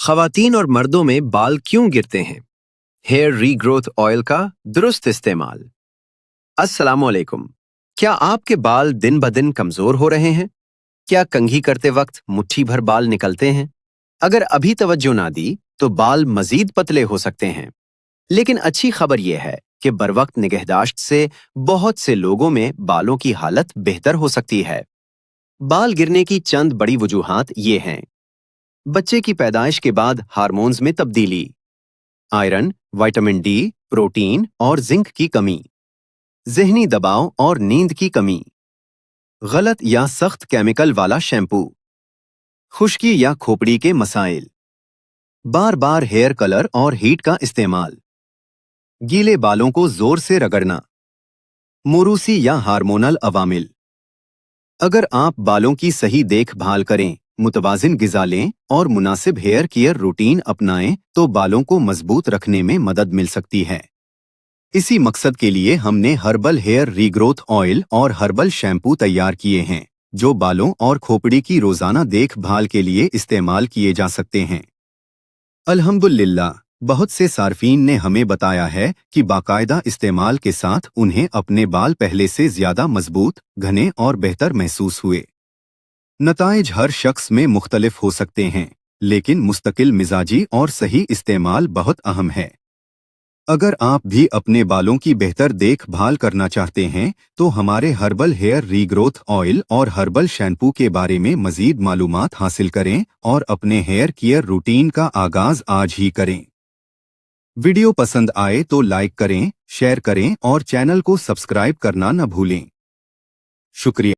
ख़वातीन और मर्दों में बाल क्यों गिरते हैं? हेयर रीग्रोथ ऑयल का दुरुस्त इस्तेमाल। अस्सलामुअलैकुम। क्या आपके बाल दिन ब दिन कमजोर हो रहे हैं? क्या कंघी करते वक्त मुट्ठी भर बाल निकलते हैं? अगर अभी तवज्जो ना दी तो बाल मजीद पतले हो सकते हैं। लेकिन अच्छी खबर यह है कि बरवक्त निगहदाश्त से बहुत से लोगों में बालों की हालत बेहतर हो सकती है। बाल गिरने की चंद बड़ी वजूहात ये हैं। बच्चे की पैदाइश के बाद हार्मोन्स में तब्दीली, आयरन, विटामिन डी, प्रोटीन और जिंक की कमी, ज़हनी दबाव और नींद की कमी, गलत या सख्त केमिकल वाला शैम्पू, खुश्की या खोपड़ी के मसाइल, बार बार हेयर कलर और हीट का इस्तेमाल, गीले बालों को जोर से रगड़ना, मोरूसी या हार्मोनल अवामिल। अगर आप बालों की सही देखभाल करें, मुतवाजिन गिज़ा लें और मुनासिब हेयर केयर रूटीन अपनाएं तो बालों को मजबूत रखने में मदद मिल सकती है। इसी मकसद के लिए हमने हर्बल हेयर रीग्रोथ ऑयल और हर्बल शैम्पू तैयार किए हैं, जो बालों और खोपड़ी की रोजाना देखभाल के लिए इस्तेमाल किए जा सकते हैं। अल्हम्दुलिल्लाह, बहुत से सार्फीन ने हमें बताया है कि बाकायदा इस्तेमाल के साथ उन्हें अपने बाल पहले से ज्यादा मजबूत, घने और बेहतर महसूस हुए। नताइज हर शख्स में मुख्तलिफ हो सकते हैं, लेकिन मुस्तकिल मिजाजी और सही इस्तेमाल बहुत अहम है। अगर आप भी अपने बालों की बेहतर देखभाल करना चाहते हैं तो हमारे हर्बल हेयर रीग्रोथ ऑयल और हर्बल शैम्पू के बारे में मजीद मालूमात हासिल करें और अपने हेयर केयर रूटीन का आगाज आज ही करें। वीडियो पसंद आए तो लाइक करें, शेयर करें और चैनल को सब्सक्राइब करना न भूलें। शुक्रिया।